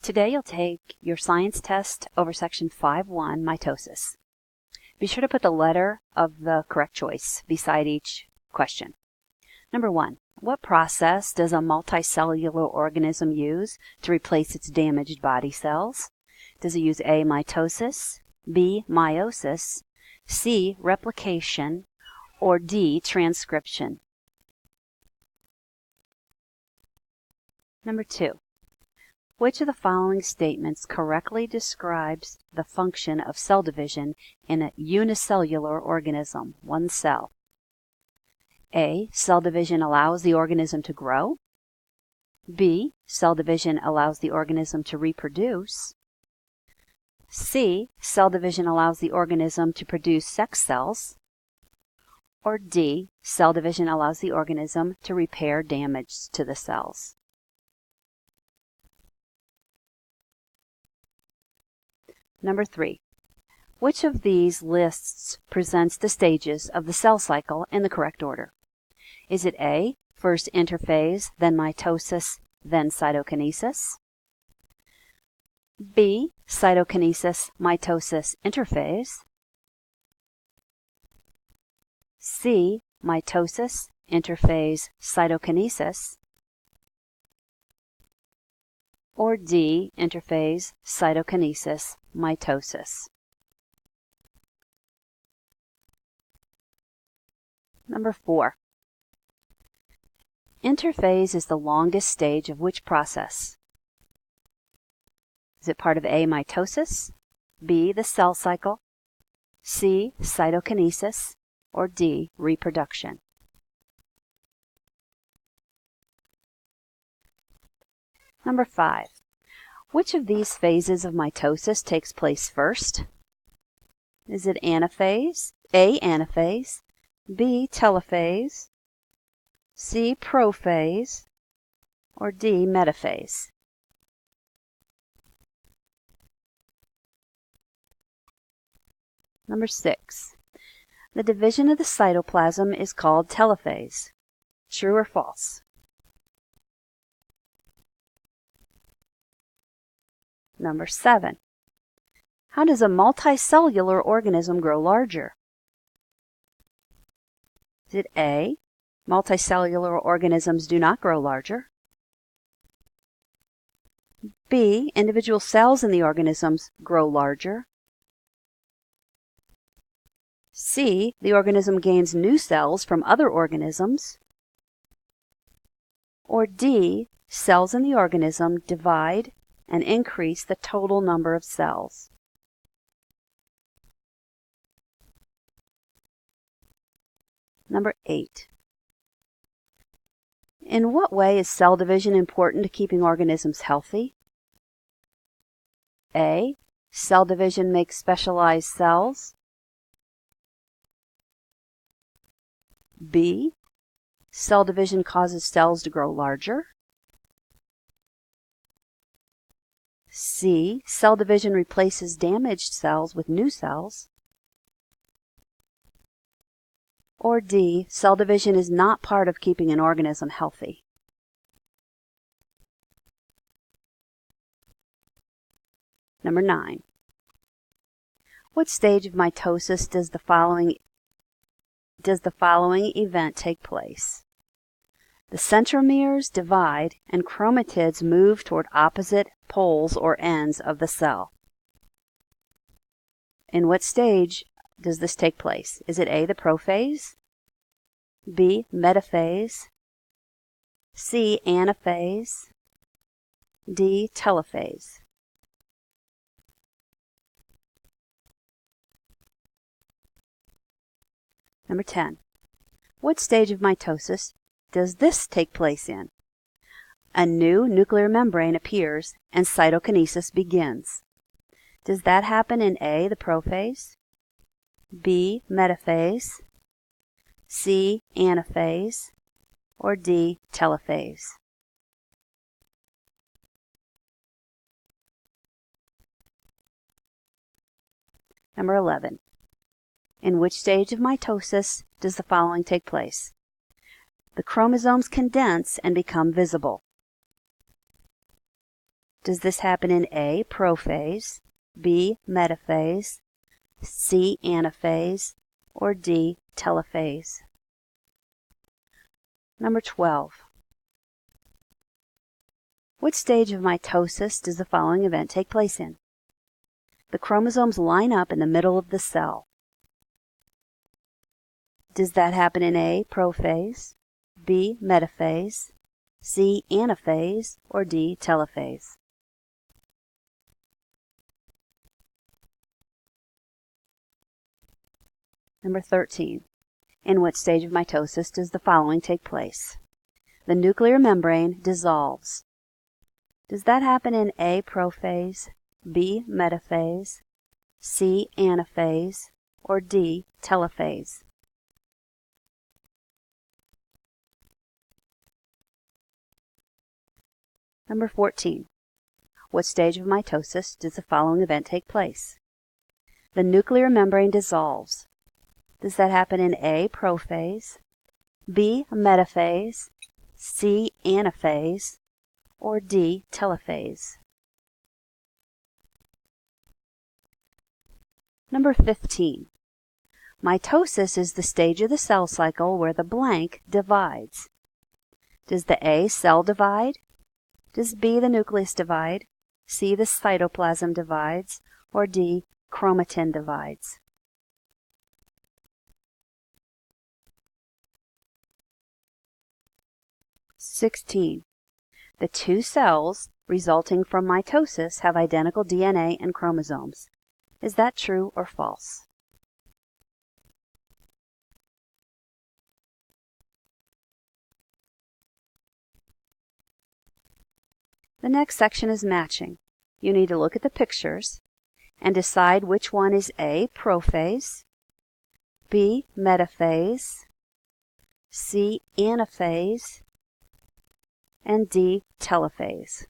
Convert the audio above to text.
Today you'll take your science test over section 5.1, mitosis. Be sure to put the letter of the correct choice beside each question. Number 1, what process does a multicellular organism use to replace its damaged body cells? Does it use A, mitosis, B, meiosis, C, replication, or D, transcription? Number 2, which of the following statements correctly describes the function of cell division in a unicellular organism, one cell? A, cell division allows the organism to grow. B, cell division allows the organism to reproduce. C, cell division allows the organism to produce sex cells. Or D, cell division allows the organism to repair damage to the cells. Number 3, which of these lists presents the stages of the cell cycle in the correct order? Is it A, first interphase, then mitosis, then cytokinesis? B, cytokinesis, mitosis, interphase? C, mitosis, interphase, cytokinesis? Or D, interphase, cytokinesis, mitosis? Number 4, interphase is the longest stage of which process? Is it part of A, mitosis, B, the cell cycle, C, cytokinesis, or D, reproduction? Number 5, which of these phases of mitosis takes place first? Is it anaphase, A, anaphase, B, telophase, C, prophase, or D, metaphase? Number 6, the division of the cytoplasm is called telophase. True or false? Number 7, how does a multicellular organism grow larger? Is it A, multicellular organisms do not grow larger? B, individual cells in the organisms grow larger? C, the organism gains new cells from other organisms? Or D, cells in the organism divide and increase the total number of cells? Number 8, in what way is cell division important to keeping organisms healthy? A, cell division makes specialized cells. B, cell division causes cells to grow larger. C, cell division replaces damaged cells with new cells. Or D, cell division is not part of keeping an organism healthy. Number 9, what stage of mitosis does the following event take place? The centromeres divide and chromatids move toward opposite poles or ends of the cell. In what stage does this take place? Is it A, the prophase, B, metaphase, C, anaphase, D, telophase? Number 10, what stage of mitosis does this take place in? A new nuclear membrane appears and cytokinesis begins. Does that happen in A, the prophase, B, metaphase, C, anaphase, or D, telophase? Number 11, in which stage of mitosis does the following take place? The chromosomes condense and become visible. Does this happen in A, prophase, B, metaphase, C, anaphase, or D, telophase? Number 12. What stage of mitosis does the following event take place in? The chromosomes line up in the middle of the cell. Does that happen in A, prophase, B, metaphase, C, anaphase, or D, telophase? Number 13. In what stage of mitosis does the following take place? The nuclear membrane dissolves. Does that happen in A, prophase, B, metaphase, C, anaphase, or D, telophase? Number 14. What stage of mitosis does the following event take place? The nuclear membrane dissolves. Does that happen in A, prophase, B, metaphase, C, anaphase, or D, telophase? Number 15. Mitosis is the stage of the cell cycle where the blank divides. Does the A, cell divide? Does B, the nucleus divide? C, the cytoplasm divides? Or D, chromatin divides? (16) The two cells resulting from mitosis have identical DNA and chromosomes. Is that true or false? The next section is matching. You need to look at the pictures and decide which one is A, prophase, B, metaphase, C, anaphase, and D, telophase.